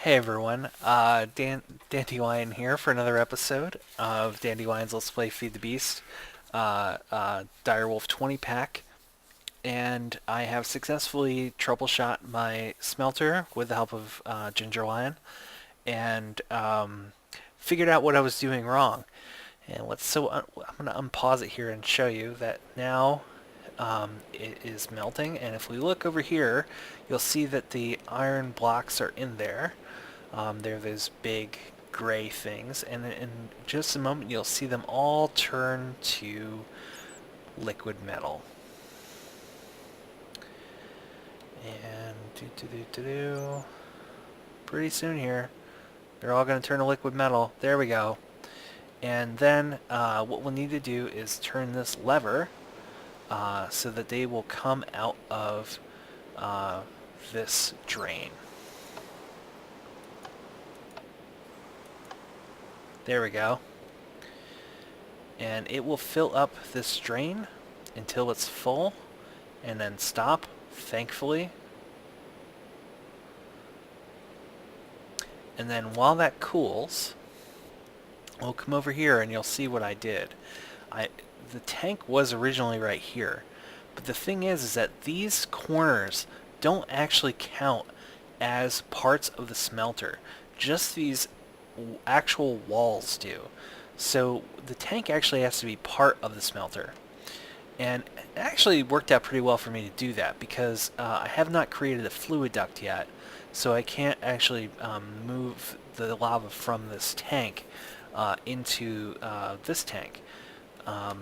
Hey everyone, Dandelion here for another episode of Dandelion's Let's Play Feed the Beast, Direwolf 20 pack, and I have successfully troubleshot my smelter with the help of GingerLion, and figured out what I was doing wrong. And I'm going to unpause it here and show you that now it is melting, and if we look over here, you'll see that the iron blocks are in there. They're those big gray things, and in just a moment you'll see them all turn to liquid metal. And pretty soon here, they're all going to turn to liquid metal. There we go. And then what we'll need to do is turn this lever so that they will come out of this drain. There we go. And it will fill up this drain until it's full and then stop, thankfully. And then while that cools, we'll come over here and you'll see what I did. The tank was originally right here, but the thing is that these corners don't actually count as parts of the smelter. Just these actual walls do. So the tank actually has to be part of the smelter. And it actually worked out pretty well for me to do that because I have not created a fluid duct yet, so I can't actually move the lava from this tank into this tank.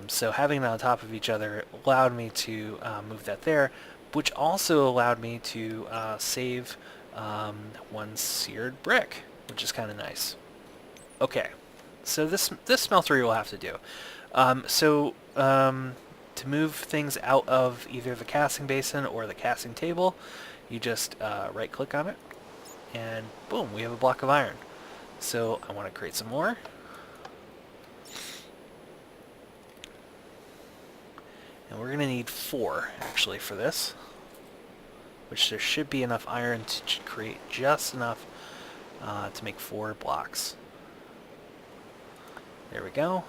So having them on top of each other allowed me to move that there, which also allowed me to save one seared brick, which is kind of nice. Okay, so this smelter you'll have to do. To move things out of either the casting basin or the casting table, you just right-click on it, and boom, we have a block of iron. So I want to create some more. And we're going to need 4, actually, for this, which there should be enough iron to create just enough to make 4 blocks. There we go.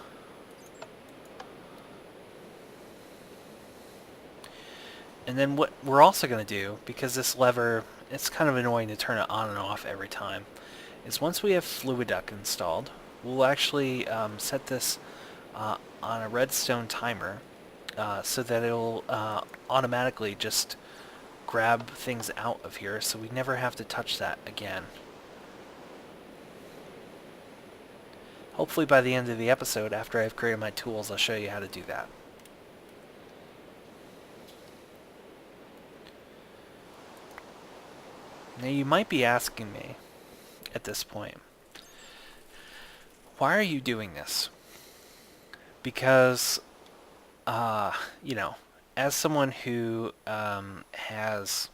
And then what we're also going to do, because this lever, it's kind of annoying to turn it on and off every time, is once we have fluid duct installed, we'll actually set this on a redstone timer so that it'll automatically just grab things out of here so we never have to touch that again. Hopefully by the end of the episode, after I've created my tools, I'll show you how to do that. Now you might be asking me at this point, why are you doing this? Because, you know, as someone who has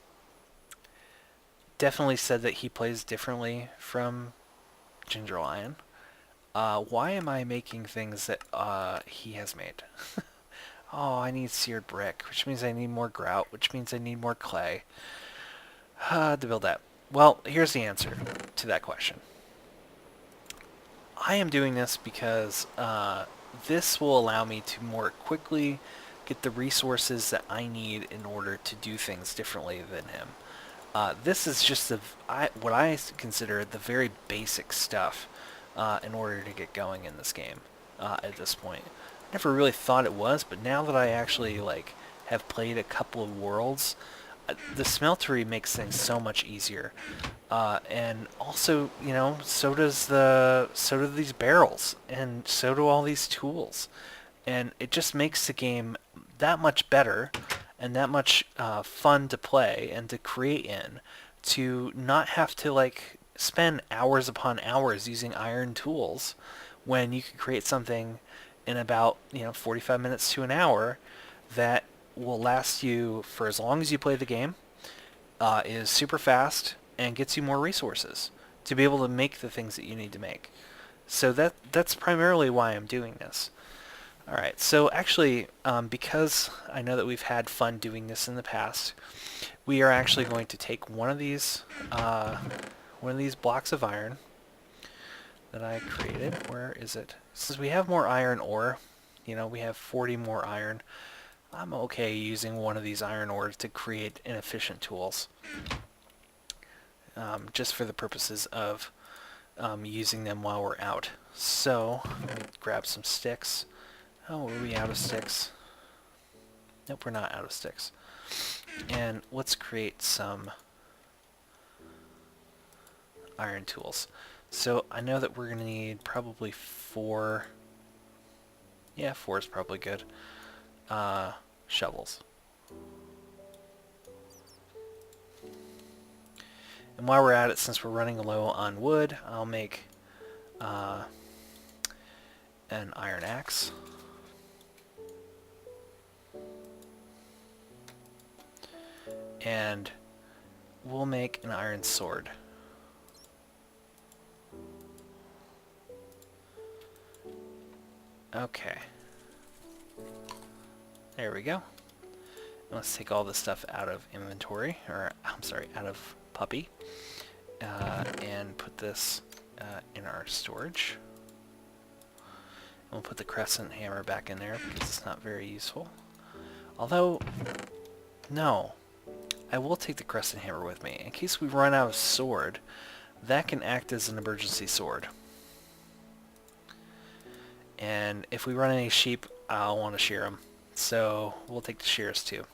definitely said that he plays differently from GingerLion, why am I making things that he has made? Oh, I need seared brick, which means I need more grout, which means I need more clay to build that. Well, here's the answer to that question. I am doing this because this will allow me to more quickly get the resources that I need in order to do things differently than him. This is just what I consider the very basic stuff in order to get going in this game at this point. I never really thought it was, but now that I actually have played a couple of worlds, the smeltery makes things so much easier. And also, you know, so do these barrels, and so do all these tools. And it just makes the game that much better and that much fun to play and to create in, to not have to spend hours upon hours using iron tools when you can create something in about 45 minutes to an hour that will last you for as long as you play the game, is super fast, and gets you more resources to be able to make the things that you need to make. So that's primarily why I'm doing this. Alright, so actually, because I know that we've had fun doing this in the past, we are actually going to take one of these one of these blocks of iron that I created. Where is it? Since we have more iron ore, you know, we have 40 more iron, I'm okay using one of these iron ores to create inefficient tools. Just for the purposes of using them while we're out. So, let me grab some sticks. Oh, are we out of sticks? Nope, we're not out of sticks. And let's create some iron tools. So I know that we're going to need probably 4. Yeah, 4 is probably good. Shovels. And while we're at it, since we're running low on wood, I'll make an iron axe. And we'll make an iron sword. Okay. There we go. Let's take all this stuff out of inventory, or I'm sorry, out of puppy, and put this in our storage. And we'll put the crescent hammer back in there because it's not very useful. Although, no, I will take the crescent hammer with me. In case we run out of sword, that can act as an emergency sword. And if we run any sheep, I'll want to shear them. So we'll take the shears too.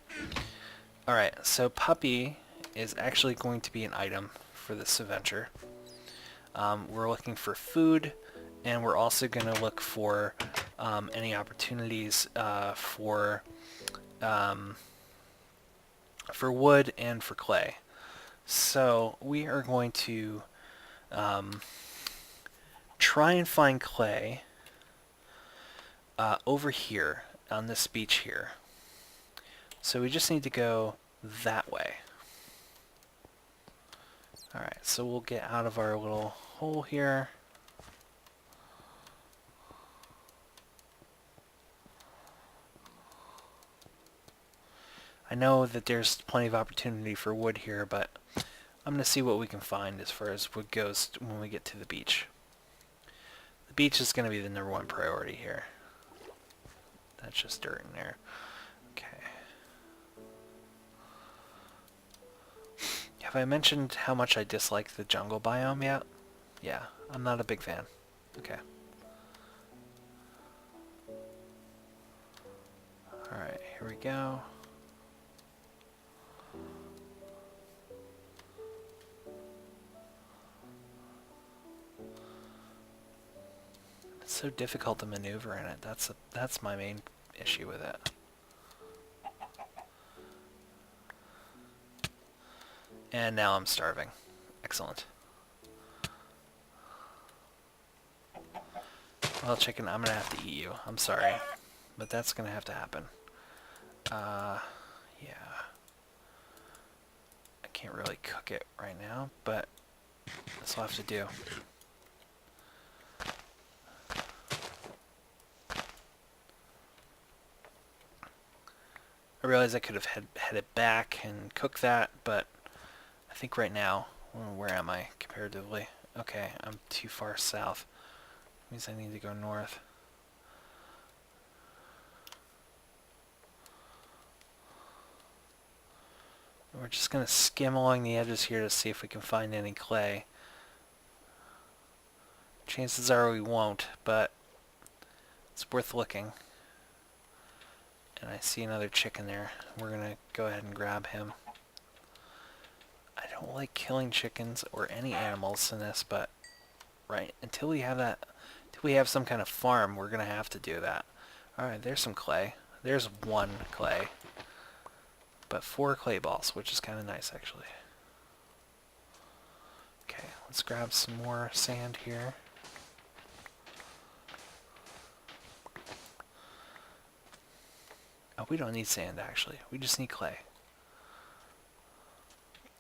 Alright, so puppy is actually going to be an item for this adventure. We're looking for food, and we're also going to look for any opportunities for wood and for clay. So we are going to try and find clay over here on this beach here. So we just need to go that way. Alright, so we'll get out of our little hole here. I know that there's plenty of opportunity for wood here, but I'm going to see what we can find as far as wood goes when we get to the beach. The beach is going to be the #1 priority here. That's just dirt in there. Okay. Have I mentioned how much I dislike the jungle biome yet? Yeah, I'm not a big fan. Okay. Alright, here we go. It's so difficult to maneuver in it. That's my main issue with it. And now I'm starving. Excellent. Well, chicken, I'm gonna have to eat you. I'm sorry, but that's gonna have to happen. Yeah. I can't really cook it right now, but that's what I'll have to do. I realize I could have headed back and cooked that, but I think right now, where am I comparatively? Okay, I'm too far south. Means I need to go north. We're just going to skim along the edges here to see if we can find any clay. Chances are we won't, but it's worth looking. And I see another chicken there. We're going to go ahead and grab him. I don't like killing chickens or any animals in this, but right, until we have some kind of farm, we're going to have to do that. Alright, there's some clay. There's 1 clay. But 4 clay balls, which is kind of nice, actually. Okay, let's grab some more sand here. Oh, we don't need sand, actually. We just need clay.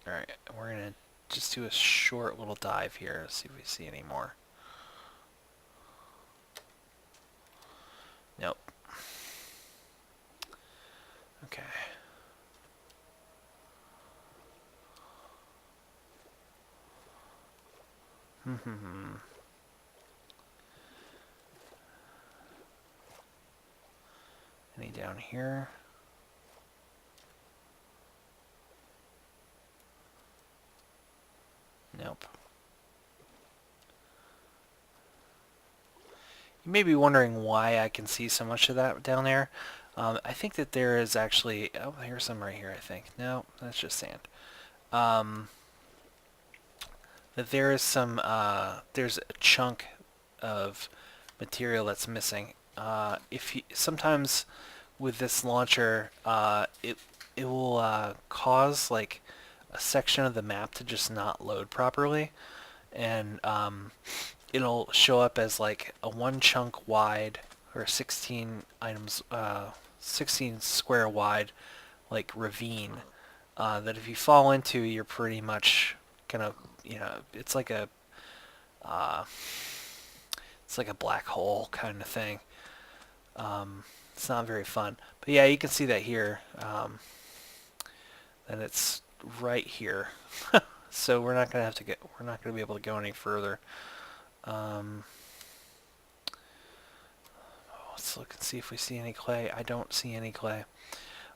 Alright, we're going to just do a short little dive here to see if we see any more. Nope. Okay. Any down here? Nope. You may be wondering why I can see so much of that down there. I think that there is actually... Oh, here's some right here, I think. No, that's just sand. That there is some... there's a chunk of material that's missing. If you, sometimes with this launcher, it will cause like a section of the map to just not load properly, and it'll show up as like a one chunk wide or 16 items, 16 square wide, like ravine. That if you fall into, you're pretty much gonna, it's like a, uh, it's like a black hole kind of thing. It's not very fun. But yeah, you can see that here. And it's right here. So we're not gonna be able to go any further. Let's look and see if we see any clay. I don't see any clay.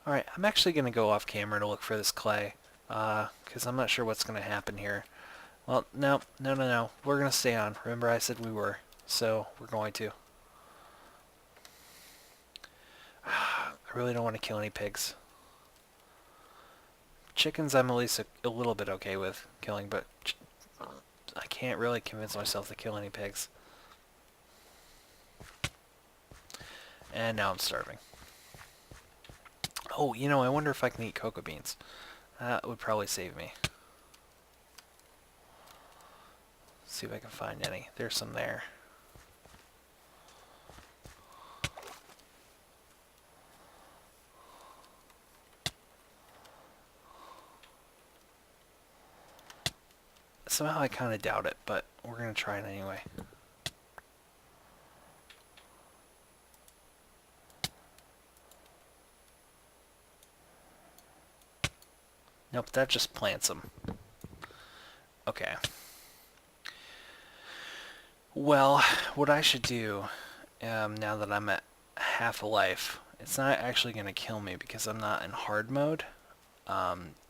Alright, I'm actually gonna go off camera to look for this clay. Because I'm not sure what's gonna happen here. Well, no. We're gonna stay on. Remember I said we were. So we're going to. I really don't want to kill any pigs. Chickens I'm at least a little bit okay with killing, but I can't really convince myself to kill any pigs. And now I'm starving. Oh, I wonder if I can eat cocoa beans. That would probably save me. See if I can find any. There's some there. Somehow I kind of doubt it, but we're going to try it anyway. Nope, that just plants them. Okay. Well, what I should do, now that I'm at half a life, it's not actually going to kill me because I'm not in hard mode.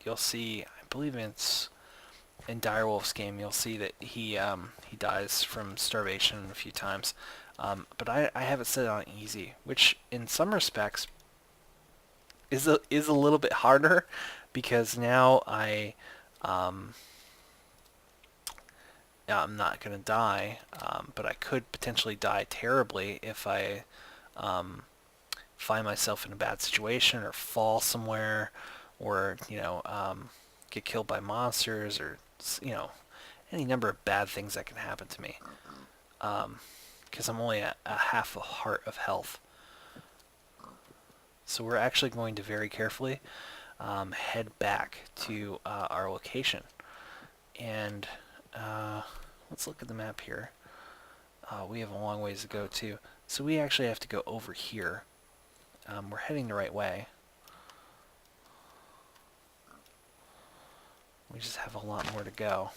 You'll see, I believe it's in Direwolf's game, you'll see that he dies from starvation a few times. But I have it set on easy, which in some respects is a little bit harder because now I'm not going to die, but I could potentially die terribly if I find myself in a bad situation or fall somewhere or, get killed by monsters or, any number of bad things that can happen to me. Because I'm only at a half a heart of health. So we're actually going to very carefully head back to our location. And let's look at the map here. We have a long ways to go too. So we actually have to go over here. We're heading the right way. We just have a lot more to go.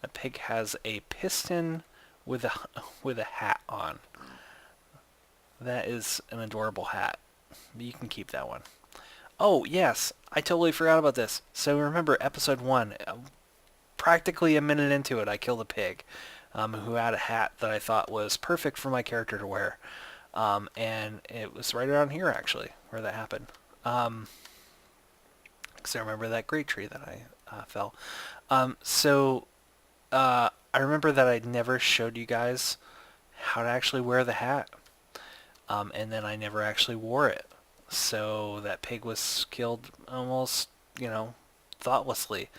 The pig has a piston with a hat on. That is an adorable hat. You can keep that one. Oh, yes, I totally forgot about this. So remember episode 1, practically a minute into it, I killed a pig who had a hat that I thought was perfect for my character to wear. And it was right around here, actually, where that happened. Because I remember that great tree that I fell. I remember that I never showed you guys how to actually wear the hat. And then I never actually wore it. So that pig was killed almost, thoughtlessly.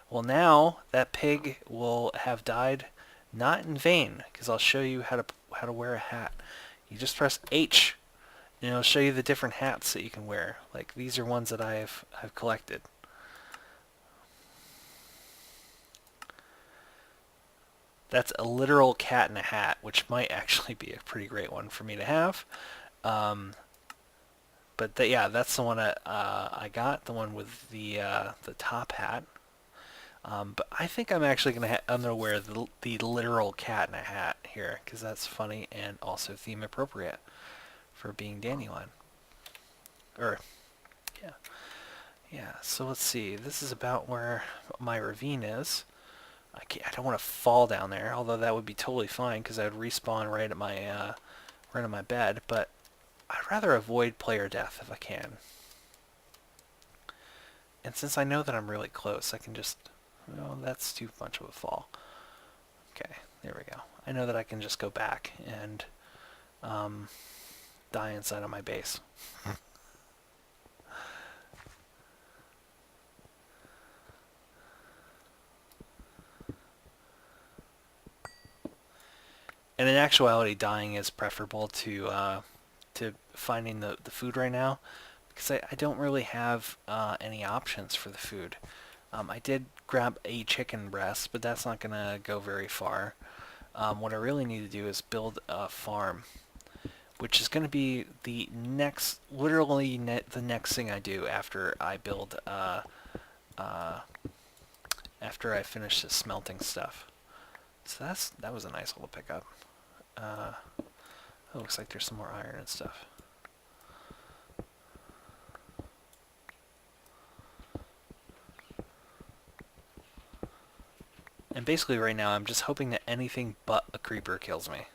Well, now that pig will have died not in vain, because I'll show you how to wear a hat. You just press H, and it'll show you the different hats that you can wear. Like these are ones that I've collected. That's a literal cat in a hat, which might actually be a pretty great one for me to have. Um, but yeah, that's the one I got, the one with the top hat. But I think I'm actually I'm gonna wear the literal cat in a hat here because that's funny and also theme appropriate for being Dandelion. Or yeah, yeah. So let's see. This is about where my ravine is. I don't want to fall down there, although that would be totally fine because I would respawn right at my bed. But I'd rather avoid player death if I can. And since I know that I'm really close, I can just... Oh, that's too much of a fall. Okay, there we go. I know that I can just go back and die inside of my base. And in actuality, dying is preferable to finding the food right now because I don't really have any options for the food. I did grab a chicken breast, but that's not going to go very far. What I really need to do is build a farm, which is going to be the next, literally the next thing I do after I build, after I finish the smelting stuff. So that was a nice little pickup. It looks like there's some more iron and stuff. And basically right now I'm just hoping that anything but a creeper kills me.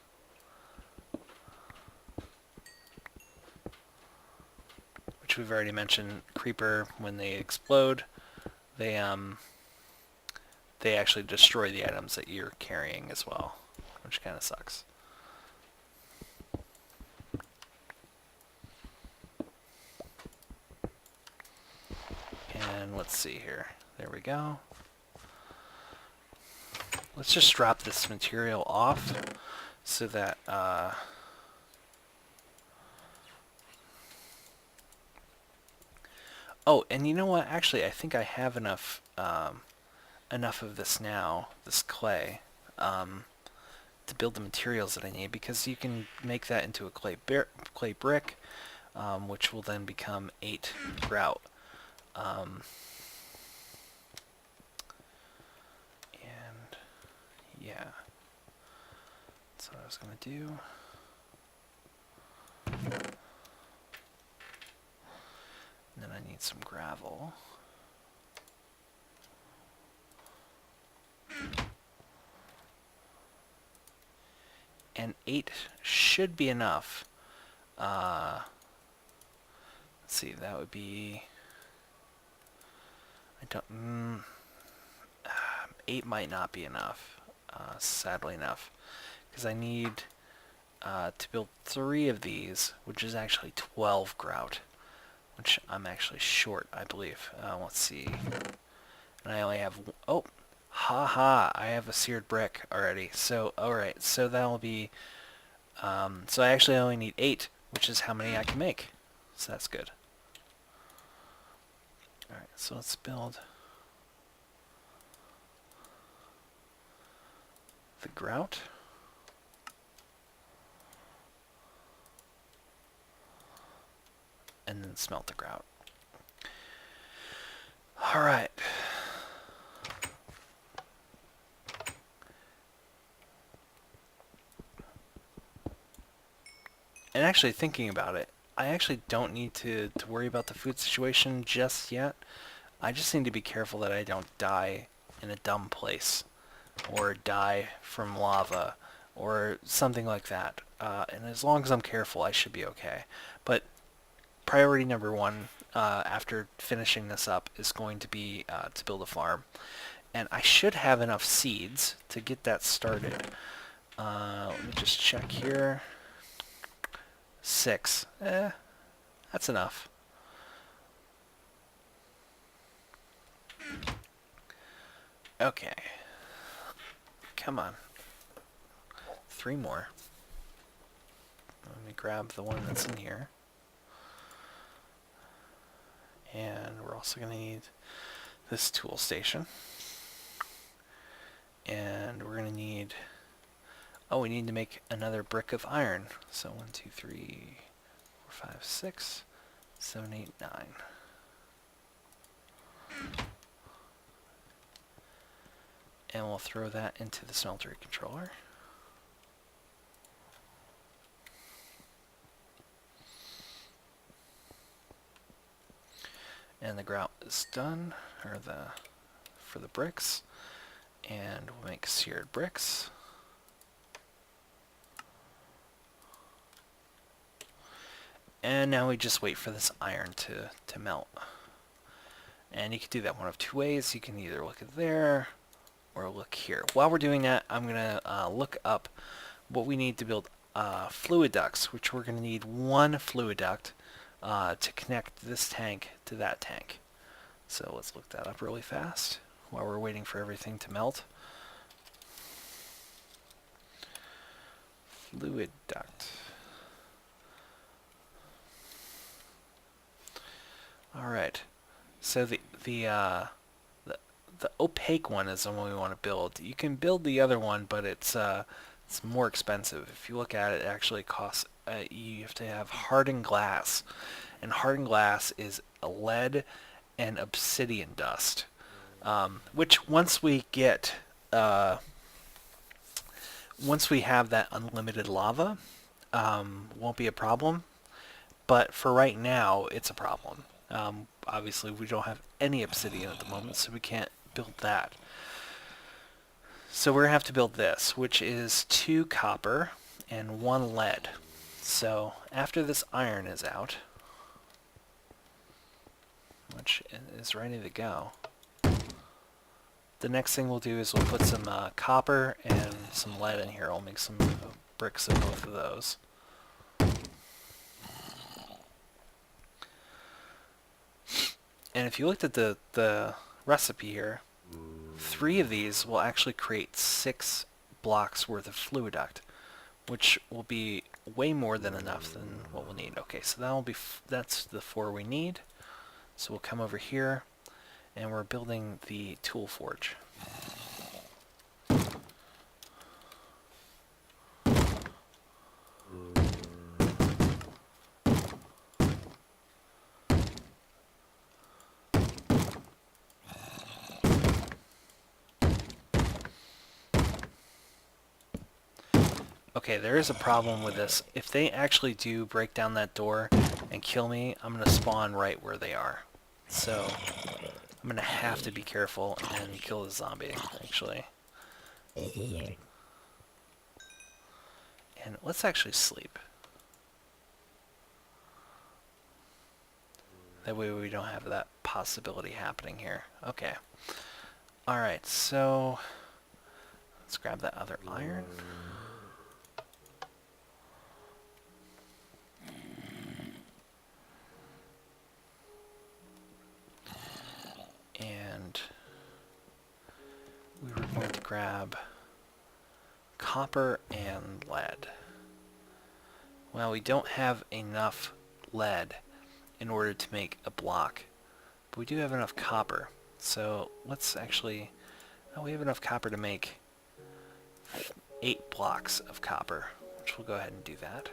Which we've already mentioned, creeper, when they explode, they actually destroy the items that you're carrying as well, which kind of sucks. And let's see here. There we go. Let's just drop this material off so that oh, and you know what? Actually, I think I have enough enough of this now, this clay, to build the materials that I need because you can make that into a clay brick, which will then become 8 grout. And yeah, that's what I was gonna do. And then I need some gravel. And 8 should be enough. Let's see, that would be... I don't... 8 might not be enough, sadly enough. Because I need to build 3 of these, which is actually 12 grout. Which I'm actually short, I believe. Let's see. And I only have... Oh! Haha! I have a seared brick already. So, alright. So that'll be... so I actually only need 8, which is how many I can make. So that's good. Alright, so let's build... the grout. And then smelt the grout. Alright. And actually thinking about it, I actually don't need to worry about the food situation just yet. I just need to be careful that I don't die in a dumb place. Or die from lava. Or something like that. And as long as I'm careful, I should be okay. But priority number 1 after finishing this up is going to be to build a farm. And I should have enough seeds to get that started. Let me just check here. 6. That's enough. Okay. Come on. 3 more. Let me grab the one that's in here. And we're also going to need this tool station. And we're going to need... Oh, we need to make another brick of iron. So 1, 2, 3, 4, 5, 6, 7, 8, 9. And we'll throw that into the smelter controller. And the grout is done, or for the bricks. And we'll make seared bricks. And now we just wait for this iron to melt. And you can do that one of two ways. You can either look at there or look here. While we're doing that, I'm going to look up what we need to build fluid ducts, which we're going to need one fluid duct to connect this tank to that tank. So let's look that up really fast while we're waiting for everything to melt. Fluid duct. All right. So the opaque one is the one we want to build. You can build the other one, but it's more expensive. If you look at it, it actually costs. You have to have hardened glass, and hardened glass is lead and obsidian dust, which once we get once we have that unlimited lava, won't be a problem. But for right now, it's a problem. Obviously, we don't have any obsidian at the moment, so we can't build that. So we're going to have to build this, which is 2 copper and 1 lead. So after this iron is out, which is ready to go, the next thing we'll do is we'll put some copper and some lead in here. I'll make some bricks of both of those. And if you looked at the recipe here, 3 of these will actually create 6 blocks worth of fluid duct, which will be way more than enough than what we'll need. Okay, so that's the 4 we need. So we'll come over here, and we're building the tool forge. Okay, there is a problem with this. If they actually do break down that door and kill me, I'm going to spawn right where they are. So I'm going to have to be careful and kill the zombie, actually. And let's actually sleep. That way we don't have that possibility happening here. Okay. Alright, so let's grab that other iron. And we were going to grab copper and lead. Well, we don't have enough lead in order to make a block, but we do have enough copper. So let's actually, we have enough copper to make 8 blocks of copper, which we'll go ahead and do that.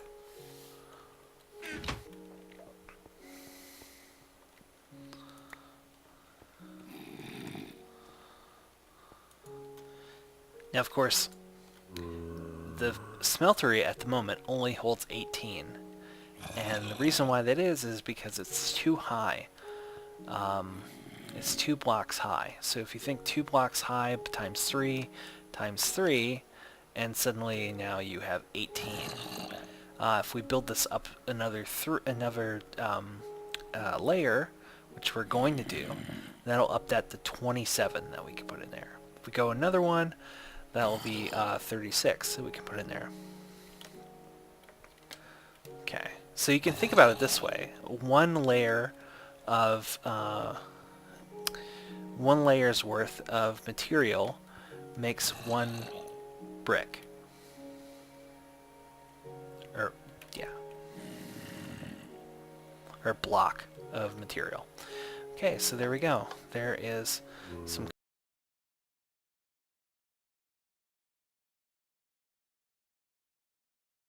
Now, of course, the smelter at the moment only holds 18. And the reason why that is because it's too high. It's 2 blocks high. So if you think 2 blocks high times 3, and suddenly now you have 18. If we build this up another layer, which we're going to do, that'll up that to 27 that we can put in there. If we go another one, that'll be 36 that we can put in there. Okay, so you can think about it this way: one layer's worth of material makes 1 brick. Or yeah, or block of material. Okay, so there we go. There is some